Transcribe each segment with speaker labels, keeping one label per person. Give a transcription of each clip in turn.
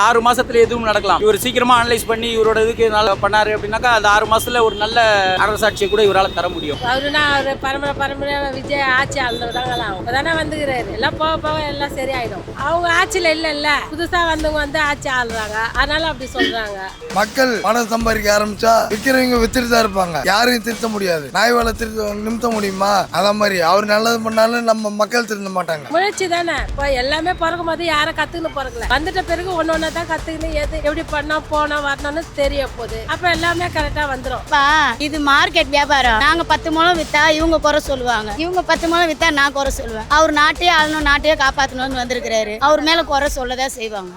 Speaker 1: 6 மாசத்துல எதுவும் நடக்கலாம். இவர் சீக்கிரமா அனலைஸ் பண்ணி இவரோட இதுக்கு நல்லா பண்ணாரு அப்படின்னாக்கா அந்த 6 மாசத்துல ஒரு நல்ல அரசாட்சியை கூட இவரால் தர முடியும்.
Speaker 2: அவருனா அவர் பரம்பரை விஜய் ஆட்சி ஆளுதாங்களாம் இப்பதானே வந்துக்கிறாரு. எல்லாம் போக போக எல்லாம் சரியாயிடும். அவங்க ஆட்சியில இல்ல புதுசா வந்தவங்க வந்து ஆட்சி ஆளுறாங்க, அதனால அப்படி சொல்றாங்க.
Speaker 3: மக்கள் பணம் சம்பாதிக்க ஆரம்பிச்சா விற்கிறவங்க வித்துட்டு தான் இருப்பாங்க. யாரையும் திருத்த முடியாது. நாய் வேலை நிறுத்த முடியுமா? அத மாதிரி அவர் நல்லது பண்ணாலும் நம்ம மக்கள் திருந்த மாட்டாங்க.
Speaker 2: முயற்சி தானே. இப்போ எல்லாமே பிறக்கும் போது யாரும் கத்துக்கணும் பிறக்கல. வந்துட்ட பிறகு ஒன்னொன்னு தான் கத்துக்கணும். எது எப்படி பண்ணா போனா வரணும்னு தெரிய போகுது. அப்ப எல்லாமே கரெக்டா வந்துடும்.
Speaker 4: இது மார்க்கெட் வியாபாரம். நாங்க 10 முழம் வித்தா இவங்க குறை சொல்லுவாங்க, இவங்க 10 முழம் வித்தா நான் குறை சொல்லுவேன். அவர் நாட்டையே ஆளணும், நாட்டையே காப்பாற்றணும்னு வந்திருக்கிறாரு. அவர் மேல குறை சொல்லதான் செய்வாங்க.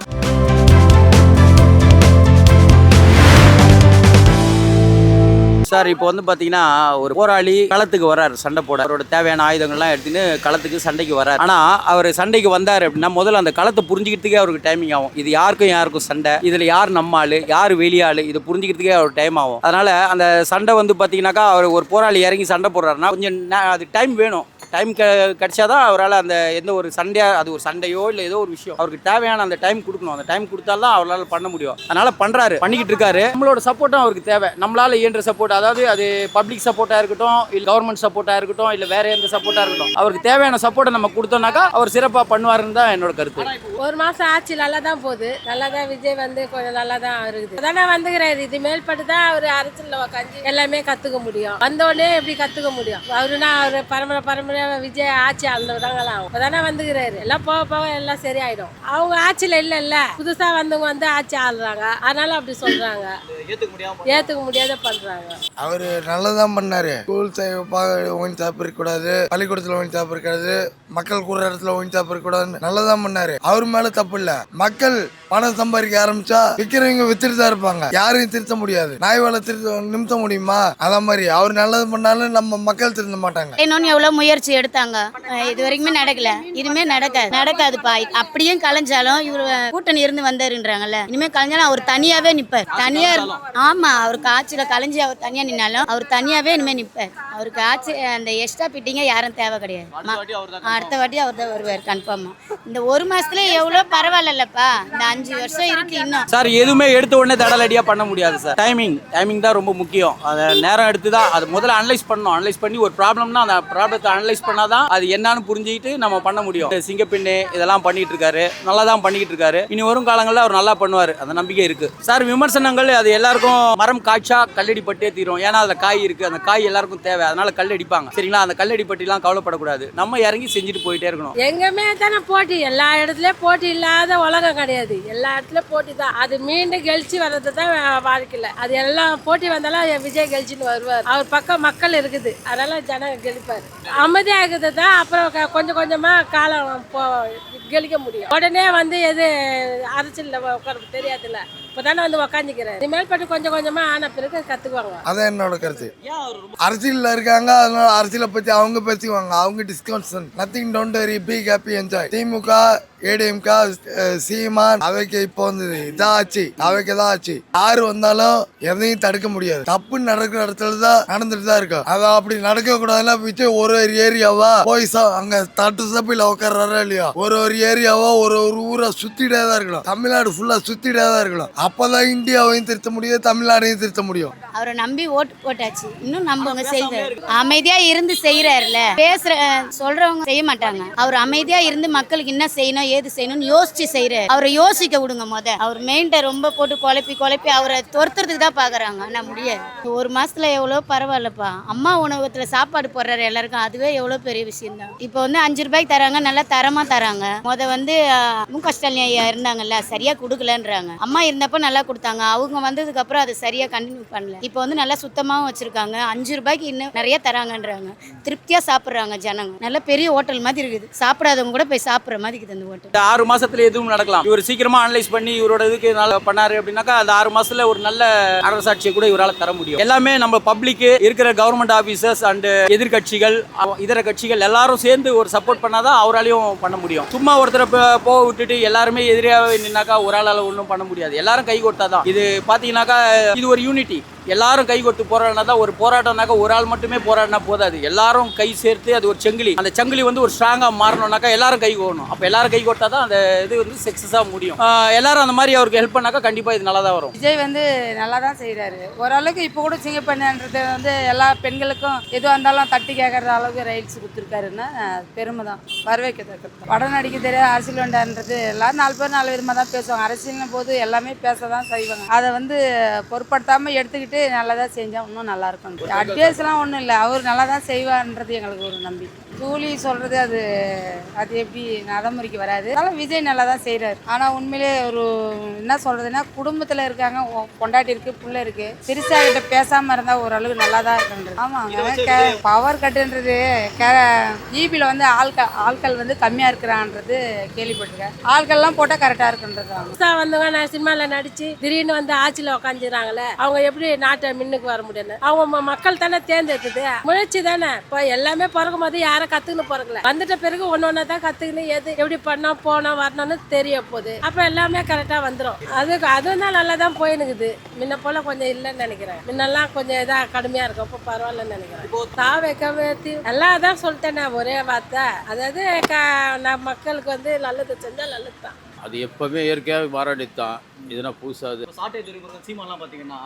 Speaker 1: சார் இப்போ வந்து பார்த்தீங்கன்னா ஒரு போராளி களத்துக்கு வர்றாரு சண்டை போட. அவரோட தேவையான ஆயுதங்கள்லாம் எடுத்துன்னு களத்துக்கு சண்டைக்கு வர்றாரு. ஆனால் அவர் சண்டைக்கு வந்தார் அப்படின்னா முதல்ல அந்த களத்தை புரிஞ்சுக்கிறதுக்கே அவருக்கு டைமிங் ஆகும். இது யாருக்கும் சண்டை, இதில் யார் நம்ம ஆளு யார் வெளியாளு, இது புரிஞ்சுக்கிறதுக்கே அவருக்கு டைம் ஆகும். அதனால அந்த சண்டை வந்து பார்த்தீங்கன்னாக்கா அவர் ஒரு போராளி இறங்கி சண்டை போடுறாருன்னா கொஞ்சம் அது டைம் வேணும். டைம் கிடைச்சாதான் அவரால் அந்த எந்த ஒரு சண்டையாக அது ஒரு சண்டையோ இல்லை ஏதோ ஒரு விஷயம் அவருக்கு தேவையான அந்த டைம் கொடுக்கணும். அந்த டைம் கொடுத்தால்தான் அவரால் பண்ண முடியும். அதனால பண்ணுறாரு, பண்ணிக்கிட்டு இருக்காரு. நம்மளோட சப்போர்ட்டும் அவருக்கு தேவை. நம்மளால இயன்ற சப்போர்ட், அதாவது அது பப்ளிக் சப்போர்ட்டாக இருக்கட்டும், இல்லை கவர்மெண்ட் சப்போர்ட்டாக இருக்கட்டும், இல்லை வேற எந்த சப்போர்ட்டாக இருக்கட்டும், அவருக்கு தேவையான சப்போர்ட்டை நம்ம கொடுத்தோம்னாக்கா அவர் சிறப்பாக பண்ணுவாருன்னு தான் என்னோட கருத்து.
Speaker 2: ஒரு மாசம் ஆட்சி நல்லா தான் போகுது. நல்லா தான் விஜய் வந்து கொஞ்சம் நல்லா தான் இருக்குது. அதானே வந்துக்கிறாரு. இது மேல்பட்டு தான் அவர் அரசியல் உக்காந்து எல்லாமே கத்துக்க முடியும். வந்தோடனே எப்படி கத்துக்க முடியும்? அவருனா அவர் பரம்பரை விஜய் ஆட்சி ஆளுதாங்களாம் இப்பதானே வந்துக்கிறாரு. எல்லாம் போக போக எல்லாம் சரியாயிடும். அவங்க ஆட்சியில இல்ல புதுசா வந்தவங்க வந்து ஆட்சி ஆளுறாங்க, அதனால அப்படி சொல்றாங்க. ஏத்துக்க முடியாத பண்றாங்க.
Speaker 3: அவரு நல்லதான் பண்ணாரு. ஸ்கூல் ஒயின் சாப்பிட இருக்கக்கூடாது, பள்ளிக்கூடத்துல ஒயின் சாப்பிட இருக்காது, மக்கள் கூடுற இடத்துல ஒயின் சாப்பிட இருக்கக்கூடாதுன்னு நல்லதான் பண்ணாரு. அவர் மேல தப்பு இல்ல. மக்கள் பணம் சம்பாதிக்க ஆரம்பிச்சா விற்கிறவங்க வித்துட்டு தான் இருப்பாங்க. யாரையும் திருத்த முடியாது. நாய் வேலை நிறுத்த முடியுமா? அத மாதிரி அவர் நல்லது பண்ணாலும் நம்ம மக்கள் திருந்த மாட்டாங்க.
Speaker 4: இன்னொன்னு எவ்வளவு முயற்சி எடுத்தாங்க, இது வரைக்குமே நடக்கல. இதுமே நடக்காதுப்பா. அப்படியும் கலைஞ்சாலும் இவரு கூட்டணி இருந்து வந்தாருன்றாங்கல்ல, இனிமே கலைஞ்சாலும் அவர் தனியாவே நிப்பார். தனியா ஆமா, அவருக்கு ஆட்சியில கலைஞ்சி அவர் தனியா நின்னாலும் அவர் தனியாவே இனிமே நிப்பார். அவருக்கு ஆட்சி அந்த எக்ஸ்ட்ரா பிட்டிங்க யாரும் தேவை கிடையாது. அடுத்த வாட்டி அவர் தான் வருவார் கன்ஃபார்மா. இந்த ஒரு மாசத்துல எவ்வளவு பரவாயில்லப்பா. இந்த 5 வருஷம் இருக்கு இன்னும்.
Speaker 1: சார் எதுவுமே எடுத்த உடனே தடலடியா பண்ண முடியாது சார். டைமிங் தான் ரொம்ப முக்கியம். அதை நேரம் எடுத்து தான் அது முதல்ல அனலைஸ் பண்ணணும். அனலைஸ் பண்ணி ஒரு ப்ராப்ளம்னா அந்த ப்ராப்ளத்தை அனலைஸ் பண்ணாதான் அது என்னன்னு புரிஞ்சுக்கிட்டு நம்ம பண்ண முடியும். சிங்கப்பெண்ணு இதெல்லாம் பண்ணிட்டு இருக்காரு, நல்லா தான் பண்ணிக்கிட்டு இருக்காரு. இனி வரும் காலங்களில் அவர் நல்லா பண்ணுவார், அந்த நம்பிக்கை இருக்கு சார். விமர்சனங்கள் அது எல்லாருக்கும் மரம் காய்ச்சா கல்லடி பட்டே தீரும். ஏன்னா அதுல காய் இருக்கு, அந்த காய் எல்லாருக்கும் தேவை, அதனால கல் அடிப்பாங்க. சரிங்களா? அந்த கல்லடி பட்டிலாம் கவலைப்படக்கூடாது. நம்ம இறங்கி செஞ்சுட்டு போயிட்டே இருக்கணும்.
Speaker 2: எங்கமே தானே போட்டி. எல்லா இடத்துலயும் போட்டி இல்லாத உலகம் கிடையாது. எல்லா இடத்துலயும் போட்டி தான். அது மீண்டும் கெழிச்சு வர்றது தான் வாழ்க்கையில. அது எல்லாம் போட்டி வந்தாலும் விஜய் கெழிச்சுன்னு வருவார். அவர் பக்கம் மக்கள் இருக்குது, அதனால ஜனம் கெளிப்பாரு. அமைதியா இருக்குது தான். அப்புறம் கொஞ்சமா காலம் கெளிக்க முடியும். உடனே வந்து எது அரசியல் உட்கார தெரியாதுல்ல. இப்பதானே வந்து உக்காந்துக்கிறாரு. இனிமேல் பட்டு கொஞ்சமா ஆன பிறகு கத்துக்குவாங்க.
Speaker 3: அதான் என்னோட கருத்து. அரசியல்ல இருக்காங்க, அதனால அரசியலை பத்தி அவங்க பேசிக்குவாங்க. அவங்க discussion nothing don't very big happy enjoy. DMK ADMK Seeman அவைக்கு இப்போ வந்தது இதாச்சு, அவைக்கு தான் ஆச்சு. யாரு வந்தாலும் எதையும் தடுக்க முடியாது. தப்பு நடக்கிற இடத்துல தான் நடந்துட்டு தான் இருக்கும். அதான் அப்படி நடக்க கூடாதுன்னா விஜய் ஒரு ஏரியாவா போய் அங்க தட்டு சபையில உட்கார்றாரா இல்லையா, ஒரு ஏரியாவா ஒரு ஊரை சுத்திட்டே தான் இருக்கணும். தமிழ்நாடு ஃபுல்லா சுத்திட்டே தான் இருக்கணும். அப்பதான் இந்தியாவையும் திருத்த முடியும், தமிழ்நாடையும் திருத்த முடியும்.
Speaker 4: அவரை நம்பி ஓட்டு போட்டாச்சு. இன்னும் நம்பவங்க செய்வாரு. அமைதியா இருந்து செய்யறாருல, சொல்றவங்க செய்ய மாட்டாங்க. அவர் அமைதியா இருந்து மக்களுக்கு என்ன செய்யணும் ஏது செய்யணும்னு யோசிச்சு செய்யறாரு. அவரை யோசிக்க விடுங்க. அவர் மெயின்ட ரொம்ப போட்டு குழப்பி அவரை துரத்துறதுக்கு தான் பாக்குறாங்க. ஆனா முடியாது. ஒரு மாசத்துல எவ்வளவு பரவாயில்லப்பா. அம்மா உணவகத்துல சாப்பாடு போடுறாரு எல்லாருக்கும், அதுவே எவ்வளவு பெரிய விஷயம் தான். இப்ப வந்து 5 ரூபாய்க்கு தராங்க, நல்லா தரமா தராங்க. வந்து முக ஸ்டாலின் ஐயா இருந்தாங்கல்ல, சரியா கொடுக்கலன்றாங்க. அம்மா இருந்தப்ப நல்லா கொடுத்தாங்க. அவங்க வந்ததுக்கு அப்புறம் அதை சரியா கண்டினியூ பண்ணல. இப்ப வந்து நல்லா சுத்தமாவும் வச்சிருக்காங்க. 5 ரூபாய்க்கு இன்னும் நிறைய தராங்கன்றாங்க. திருப்தியா சாப்பிடுறாங்க ஜனங்க. நல்ல பெரிய ஹோட்டல் மாதிரி இருக்குது. சாப்பிடாதவங்க கூட போய் சாப்பிடுற மாதிரி இருக்குது அந்த ஹோட்டல்.
Speaker 1: 6 மாசத்துல எதுவும் நடக்கலாம். இவர் சீக்கிரமா அனலைஸ் பண்ணி இவரோட இதுக்கு நல்லா பண்ணாரு அப்படின்னாக்கா அந்த 6 மாசத்துல ஒரு நல்ல அரசாட்சியை கூட இவரால் தர முடியும். எல்லாமே நம்ம பப்ளிக் இருக்கிற கவர்மெண்ட் ஆபீசர்ஸ் அண்ட் எதிர்கட்சிகள் இதர கட்சிகள் எல்லாரும் சேர்ந்து ஒரு சப்போர்ட் பண்ணாதான் அவராலையும் பண்ண முடியும். சும்மா ஒருத்தரை போக விட்டுட்டு எல்லாருமே எதிராகவே நின்னாக்கா ஒரு ஆளால ஒன்றும் பண்ண முடியாது. எல்லாரும் கை கொடுத்தாதான். இது பாத்தீங்கன்னாக்கா இது ஒரு யூனிட்டி. எல்லாரும் கை கொடுத்து போராடினா தான் ஒரு போராட்டம்னாக்கா ஒரு ஆள் மட்டுமே போராடினா போதாது, எல்லாரும் கை சேர்த்து அது ஒரு செங்கிலி, அந்த செங்கிலி வந்து ஒரு ஸ்ட்ராங்காக மாறணும்னாக்கா எல்லாரும் கை கோடணும். அப்போ எல்லாரும் கை கொடுத்தா தான் அந்த இது வந்து சக்ஸஸாக முடியும். எல்லாரும் அந்த மாதிரி அவருக்கு ஹெல்ப் பண்ணாக்கா கண்டிப்பாக இது நல்லா தான் வரும்.
Speaker 5: விஜய் வந்து நல்லா தான் செய்கிறாரு. ஓரளவுக்கு இப்போ கூட சிங்கப்பெண்ணுன்றது வந்து எல்லா பெண்களுக்கும் எதுவாக இருந்தாலும் தட்டி கேட்குற அளவுக்கு ரைட்ஸ் கொடுத்துருக்காருன்னா பெருமை தான், வரவேற்கத்தக்கது. படம் நடிக்க தெரியாது, அரசியல் வேண்டான்றது எல்லாரும் 4 பேர் 4 விதமாக தான் பேசுவாங்க. அரசியல்னும் போது எல்லாமே பேச தான் செய்வாங்க. அதை வந்து பொருட்படுத்தாமல் எடுத்துக்கிட்டு நல்லதாக செஞ்சால் இன்னும் நல்லாயிருக்கும். அட்வைஸ்லாம் ஒன்றும் இல்லை, அவர் நல்லா தான் செய்வார்ன்றது எங்களுக்கு ஒரு நம்பிக்கை. ஜூலி சொல்கிறது அது எப்படி நடைமுறைக்கு வராது. அதனால் விஜய் நல்லா தான் செய்கிறார். ஆனால் உண்மையிலே ஒரு என்ன சொல்கிறதுன்னா, குடும்பத்தில் இருக்காங்க, பொண்டாட்டி இருக்குது, பிள்ளை இருக்குது, பெருசாக கிட்ட பேசாமல் இருந்தால் ஓரளவுக்கு நல்லா தான் இருக்குன்றது. ஆமாங்க, பவர் கட்டுன்றது ஈபியில் வந்து ஆட்கள் வந்து கம்மியாக இருக்கிறான்றது கேள்விப்பட்டிருக்கேன். ஆட்கள்லாம் போட்டால் கரெக்டாக இருக்குன்றது.
Speaker 2: வந்தவங்க நான் சினிமாவில் நடித்து திடீர்னு வந்து ஆட்சியில் உக்காந்துறாங்களே, அவங்க எப்படி நாட்டை முன்னுக்கு வர முடியும்? அவங்க மக்கள் தானே தேர்ந்தெடுத்தது, முயற்சி தானே. இப்போ எல்லாமே பிறக்கும் போது யாரும் கத்துக்கணும் பிறக்கல, வந்துட்ட பிறகு ஒன்னொன்னு தான் கத்துக்கணும், எது எப்படி பண்ணா போனா வரணும்னு தெரிய போகுது. அப்ப எல்லாமே கரெக்டா வந்துடும். அதுவும் தான் நல்லா தான் போயினுக்குது. முன்ன போல கொஞ்சம் இல்லைன்னு நினைக்கிறேன். முன்னெல்லாம் கொஞ்சம் இதா கடுமையா இருக்கும், இப்போ பரவாயில்லன்னு நினைக்கிறேன். தாவேத்தி எல்லாம் தான் சொல்லிட்டேன் ஒரே வார்த்தை. அதாவது நான் மக்களுக்கு வந்து நல்லது செஞ்சா நல்லது தான்.
Speaker 6: அது எப்பவுமே இயற்கையாக மாறாடித்தான். இதெல்லாம் புதுசாது
Speaker 1: சாட்டை துறைமுருகன் சீமான்லாம் பார்த்தீங்கன்னா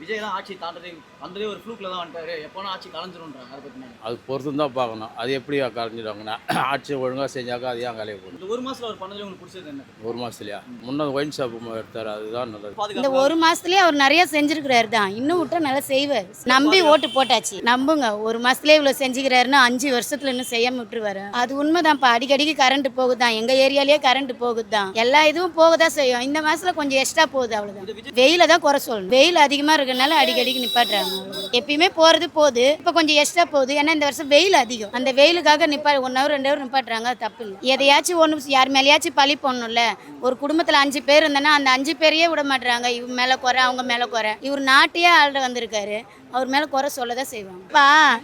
Speaker 1: விஜய்லாம் ஆட்சி தாண்டதே வந்ததே ஒரு ஃப்ளூக்ல தான் வந்துட்டாரு, எப்போனா ஆட்சி கலைஞ்சிருன்றாங்க. அதை பற்றி
Speaker 6: அது பொறுத்து தான் பார்க்கணும். அது எப்படி கலைஞ்சிடுவாங்கன்னா ஆட்சி ஒழுங்காக செஞ்சாக்கா அது ஏன் கலைய போகணும்.
Speaker 1: இந்த ஒரு மாசத்துல அவர் பண்ணதுல உங்களுக்கு பிடிச்சது என்ன?
Speaker 6: ஒரு மாதத்துலையா முன்னே ஒயின் ஷாப் எடுத்தார், அதுதான் நல்லது.
Speaker 4: இந்த ஒரு மாசத்துலயே அவர் நிறைய செஞ்சிருக்கிறாரு தான். இன்னும் விட்டா நல்லா செய்வார். நம்பி ஓட்டு போட்டாச்சு, நம்புங்க. ஒரு மாசத்துலயே இவ்வளவு செஞ்சுக்கிறாருன்னா 5 வருஷத்துல இன்னும் செய்யாம விட்டுருவாரு. அது உண்மைதான்ப்பா. அடிக்கடிக்கு கரண்ட் போகுதான், எங்க ஏரியாலேயே கரண்ட் போகுதுதான், எல்லா இதுவும் போகதான் செய்யும். இந்த மாசத்துல கொஞ்சம் எக்ஸ்ட்ரா போகுது, அவ்வளவுதான். வெயில தான் குறை சொல்லணும். வெயில் அதிகமா இருக்கனால அடிக்கடிக்கு நிப்பாட்டுறாங்க. எப்பயுமே போறது போகுது, இப்ப கொஞ்சம் எக்ஸ்ட்ரா போகுது. ஏன்னா இந்த வருஷம் வெயில் அதிகம், அந்த வெயிலுக்காக 1 hour 2 hour நிப்பாட்டுறாங்க. தப்பு இல்லை. எதையாச்சும் ஒன்று யார் மேலேயாச்சும் பழி போடணும்ல. ஒரு குடும்பத்துல 5 பேர் இருந்தேன்னா அந்த 5 பேரையே விட மாட்டாங்க. இவங்க மேல குறை, அவங்க மேல குறை. இவர் நாட்டையே ஆள்ற வந்திருக்காரு, அவர் மேல குறை சொல்லதான் செய்வாங்க.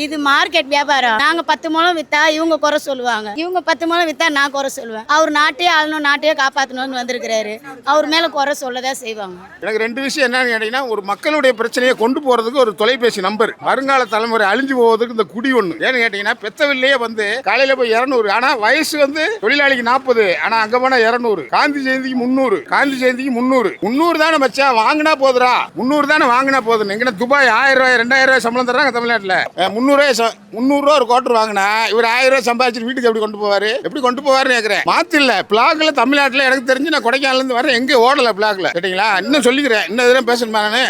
Speaker 4: இது மார்க்கெட் வியாபாரம். நாங்க 10 முழம் வித்தா இவங்க குறை சொல்லுவாங்க, இவங்க 10 முழம் வித்தா நான் குறை சொல்லுவேன். அவர் நாட்டையே ஆளணும், நாட்டையே காப்பாற்றணும்னு வந்திருக்கிறாரு, அவர் மேல குறை சொல்லதான் செய்வாங்க.
Speaker 7: எனக்கு 2 விஷயம் என்னன்னு கேட்டீங்கன்னா, ஒரு மக்களுடைய பிரச்சனையை கொண்டு போறதுக்கு ஒரு தொலைபேசி நம்பர், வருங்கால தலைமுறை அழிஞ்சு போவதுக்கு இந்த குடி ஒண்ணு. ஏன்னு கேட்டீங்கன்னா, பெத்தவில்லையே வந்து காலையில போய் 200, ஆனா வயசு வந்து தொழிலாளிக்கு 40, ஆனா அங்க போனா 200. காந்தி ஜெயந்திக்கு 300, காந்தி ஜெயந்திக்கு 300 தானே மச்சா வாங்கினா போதுரா, 300 தானே வாங்கினா போதும். எங்கன்னா துபாய் 1000 ரூபாய் 2000 ரூபாய் சம்பளம் தர்றாங்க தமிழ்நாட்டில். 300 ரூபா ஒரு கோட்டர் வாங்கினா இவர் 1000 ரூபாய் சம்பாதிச்சு வீட்டுக்கு எப்படி கொண்டு போவாரு? எப்படி கொண்டு போவாருன்னு கேட்கிறேன். மாத்தில்ல பிளாக்ல தமிழ்நாட்டில் எனக்கு தெரிஞ்சு நான் கொடைக்கானல இருந்து வரேன், எங்க ஓடல பிளாக்ல கேட்டீங்களா? இன்னும் சொல்லிக்கிறேன், இன்னும் எதுவும் பேசணுமா? நான்